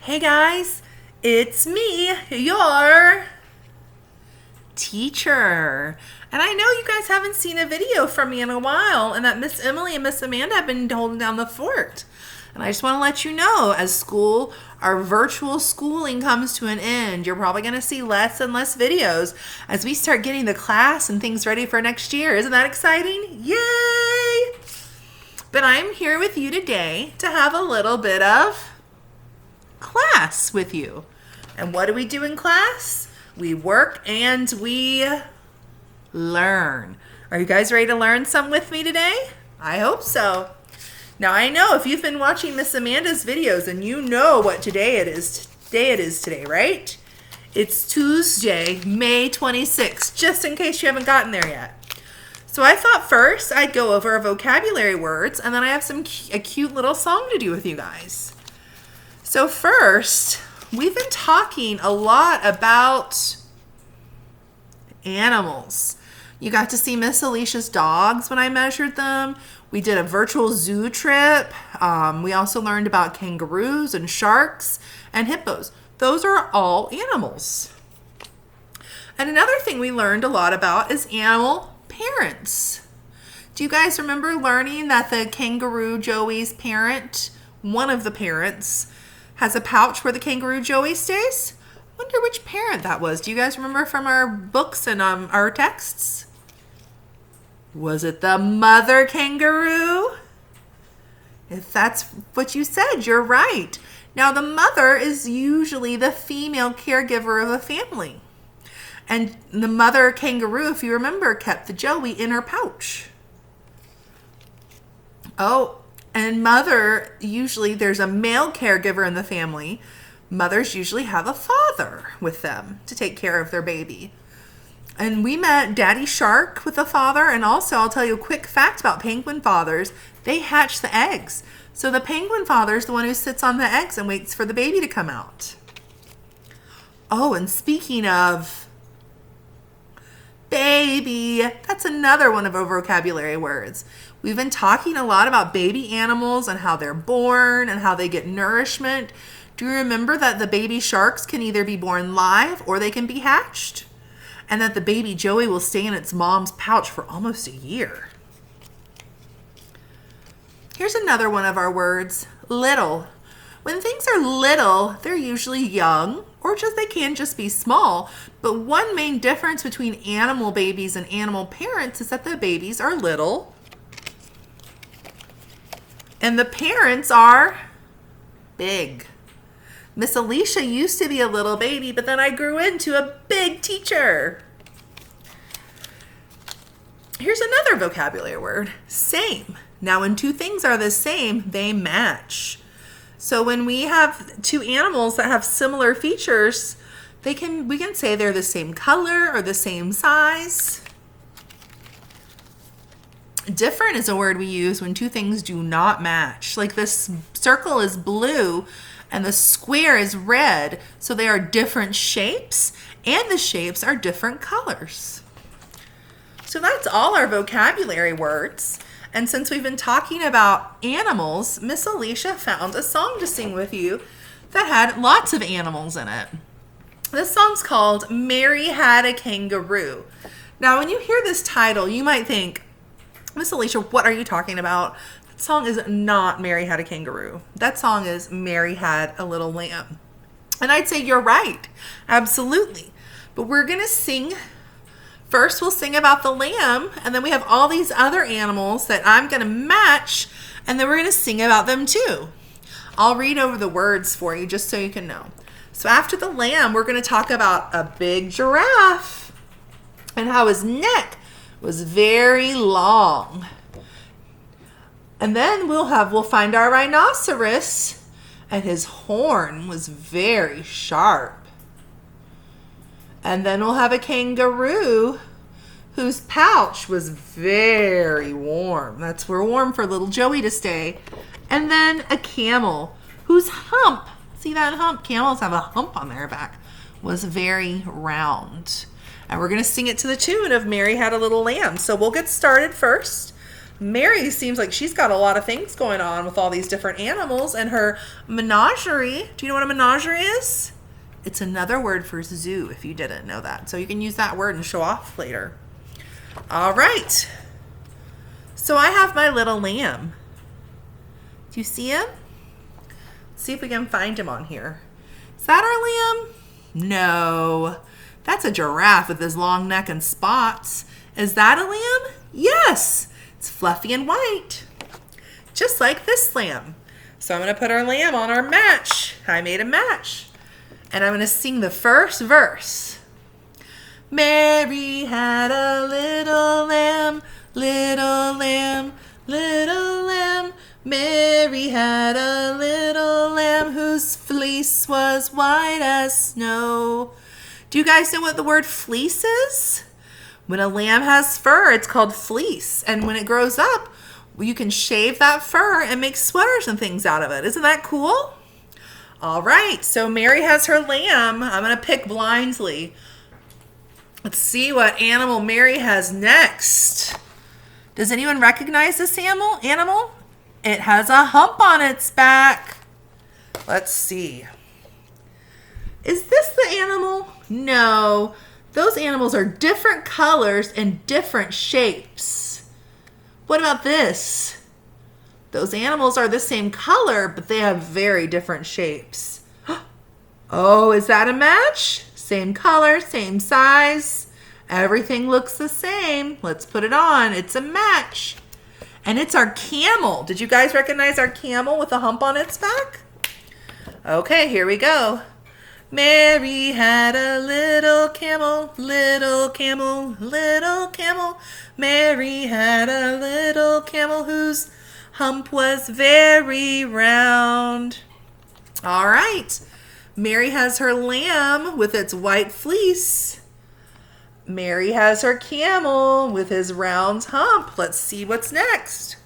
Hey guys, it's me, your teacher. And I know you guys haven't seen a video from me in a while, and that Miss Emily and Miss Amanda have been holding down the fort. And I just want to let you know, as our virtual schooling comes to an end, you're probably going to see less and less videos as we start getting the class and things ready for next year. Isn't that exciting? Yay! But I'm here with you today to have a little bit of class with you. And what do we do in class? We work and we learn. Are you guys ready to learn some with me today? I hope so. Now I know if you've been watching Miss Amanda's videos and you know what day it is today, right? It's Tuesday, May 26th, just in case you haven't gotten there yet. So I thought first I'd go over our vocabulary words, and then I have a cute little song to do with you guys. So first, we've been talking a lot about animals. You got to see Miss Alicia's dogs when I measured them. We did a virtual zoo trip. We also learned about kangaroos and sharks and hippos. Those are all animals. And another thing we learned a lot about is animal parents. Do you guys remember learning that the kangaroo Joey's parent, one of the parents, has a pouch where the kangaroo Joey stays? Wonder which parent that was. Do you guys remember from our books and our texts? Was it the mother kangaroo? If that's what you said, you're right. Now, the mother is usually the female caregiver of a family. And the mother kangaroo, if you remember, kept the Joey in her pouch. Oh, and mother, usually there's a male caregiver in the family. Mothers usually have a father with them to take care of their baby. And we met Daddy Shark with a father, and also I'll tell you a quick fact about penguin fathers. They hatch the eggs. So the penguin father is the one who sits on the eggs and waits for the baby to come out. Oh, and speaking of baby, that's another one of our vocabulary words. We've been talking a lot about baby animals and how they're born and how they get nourishment. Do you remember that the baby sharks can either be born live or they can be hatched? And that the baby Joey will stay in its mom's pouch for almost a year. Here's another one of our words, little. When things are little, they're usually young, or they can just be small. But one main difference between animal babies and animal parents is that the babies are little and the parents are big. Miss Alicia used to be a little baby, but then I grew into a big teacher. Here's another vocabulary word, same. Now, when two things are the same, they match. So when we have two animals that have similar features, we can say they're the same color or the same size. Different is a word we use when two things do not match. Like this circle is blue and the square is red, so they are different shapes and the shapes are different colors. So that's all our vocabulary words. And since we've been talking about animals, Miss Alicia found a song to sing with you that had lots of animals in it. This song's called Mary Had a Kangaroo. Now, when you hear this title, you might think, Miss Alicia, what are you talking about? That song is not Mary Had a Kangaroo. That song is Mary Had a Little Lamb. And I'd say you're right. Absolutely. But we're going to sing. First, we'll sing about the lamb, and then we have all these other animals that I'm going to match, and then we're going to sing about them too. I'll read over the words for you just so you can know. So after the lamb, we're going to talk about a big giraffe and how his neck was very long. And then we'll find our rhinoceros, and his horn was very sharp. And then we'll have a kangaroo whose pouch was very warm. That's where warm for little Joey to stay. And then a camel whose hump, see that hump? Camels have a hump on their back, was very round. And we're going to sing it to the tune of Mary Had a Little Lamb. So we'll get started first. Mary seems like she's got a lot of things going on with all these different animals and her menagerie. Do you know what a menagerie is? It's another word for zoo if you didn't know that. So you can use that word and show off later. All right. So I have my little lamb. Do you see him? Let's see if we can find him on here. Is that our lamb? No. That's a giraffe with his long neck and spots. Is that a lamb? Yes. It's fluffy and white. Just like this lamb. So I'm going to put our lamb on our match. I made a match. And I'm going to sing the first verse. Mary had a little lamb, little lamb, little lamb. Mary had a little lamb whose fleece was white as snow. Do you guys know what the word fleece is? When a lamb has fur, it's called fleece. And when it grows up, you can shave that fur and make sweaters and things out of it. Isn't that cool? All right, so Mary has her lamb. I'm going to pick blindly. Let's see what animal Mary has next. Does anyone recognize this animal? It has a hump on its back. Let's see. Is this the animal? No. Those animals are different colors and different shapes. What about this? Those animals are the same color, but they have very different shapes. Oh, is that a match? Same color, same size. Everything looks the same. Let's put it on. It's a match. And it's our camel. Did you guys recognize our camel with a hump on its back? Okay, here we go. Mary had a little camel, little camel, little camel. Mary had a little camel whose hump was very round. All right. Mary has her lamb with its white fleece. Mary has her camel with his round hump. Let's see what's next.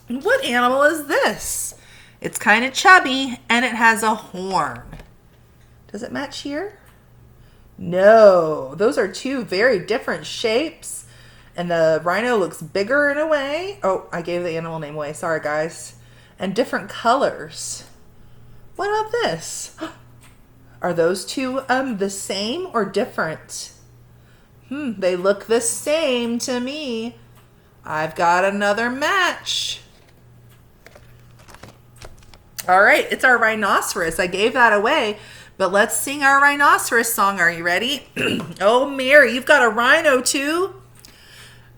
What animal is this? It's kind of chubby and it has a horn. Does it match here? No, those are two very different shapes. And the rhino looks bigger in a way. Oh, I gave the animal name away. Sorry, guys. And different colors. What about this? Are those two the same or different? They look the same to me. I've got another match. All right, it's our rhinoceros. I gave that away, but let's sing our rhinoceros song. Are you ready? Oh, Mary, you've got a rhino too?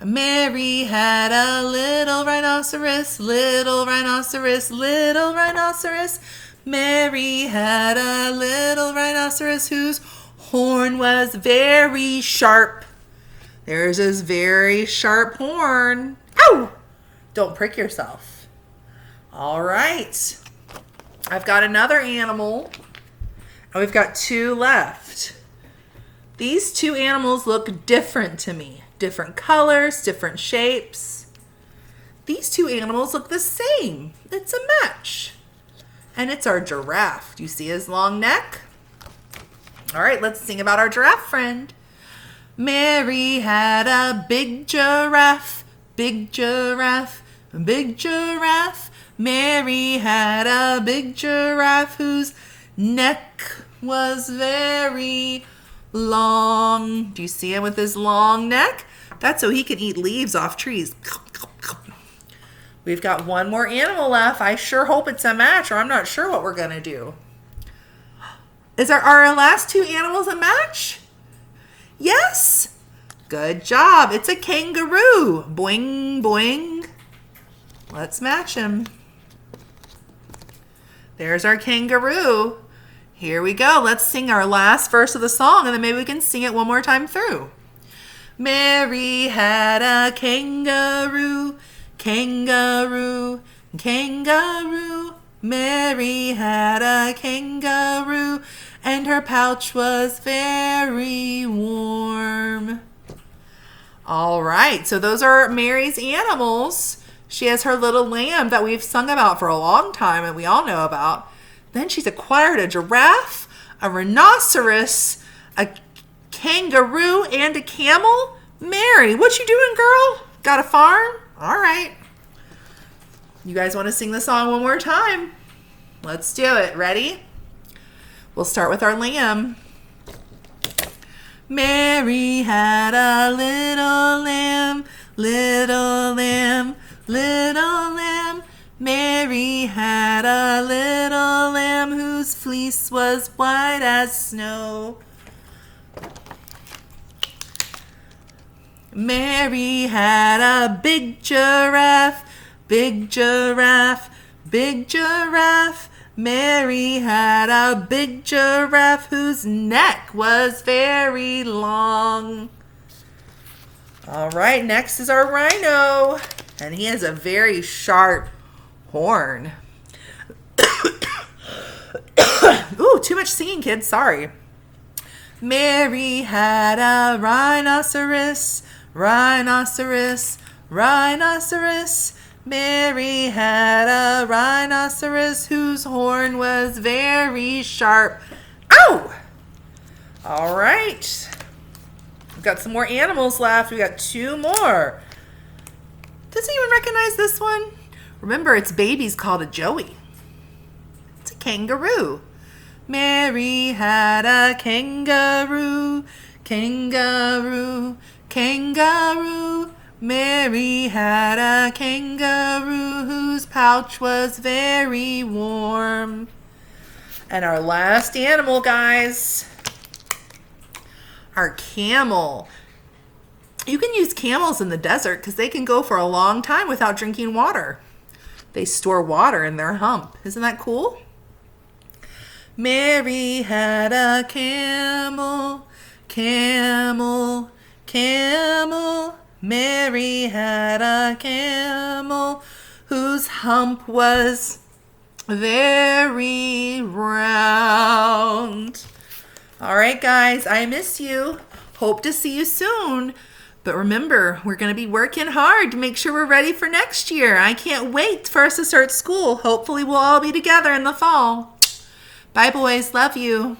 Mary had a little rhinoceros, little rhinoceros, little rhinoceros. Mary had a little rhinoceros whose horn was very sharp. There's his very sharp horn. Ow! Don't prick yourself. All right. I've got another animal, and we've got two left. These two animals look different to me. Different colors, different shapes. These two animals look the same. It's a match. And it's our giraffe. Do you see his long neck? All right, let's sing about our giraffe friend. Mary had a big giraffe, big giraffe, big giraffe. Mary had a big giraffe whose neck was very long. Do you see him with his long neck? That's so he can eat leaves off trees. We've got one more animal left. I sure hope it's a match, or I'm not sure what we're going to do. Are our last two animals a match? Yes? Good job. It's a kangaroo. Boing, boing. Let's match him. There's our kangaroo. Here we go. Let's sing our last verse of the song, and then maybe we can sing it one more time through. Mary had a kangaroo, kangaroo, kangaroo. Mary had a kangaroo, and her pouch was very warm. All right, so those are Mary's animals. She has her little lamb that we've sung about for a long time and we all know about. Then she's acquired a giraffe, a rhinoceros, a kangaroo, and a camel. Mary, what you doing, girl? Got a farm? All right. You guys want to sing the song one more time? Let's do it. Ready? We'll start with our lamb. Mary had a little lamb, little lamb, little lamb. Mary had a little lamb whose fleece was white as snow. Mary had a big giraffe, big giraffe, big giraffe. Mary had a big giraffe whose neck was very long. All right, next is our rhino, and he has a very sharp horn. Ooh, too much singing, kids. Sorry. Mary had a rhinoceros, rhinoceros, rhinoceros. Mary had a rhinoceros whose horn was very sharp. Ow! All right. We've got some more animals left. We got 2 more. Does anyone recognize this one? Remember, its baby's called a joey. It's a kangaroo. Mary had a kangaroo, kangaroo, kangaroo. Mary had a kangaroo whose pouch was very warm. And our last animal, guys, our camel. You can use camels in the desert because they can go for a long time without drinking water. They store water in their hump. Isn't that cool? Mary had a camel, camel, camel. Mary had a camel whose hump was very round. All right, guys, I miss you. Hope to see you soon. But remember, we're going to be working hard to make sure we're ready for next year. I can't wait for us to start school. Hopefully, we'll all be together in the fall. Bye, boys. Love you.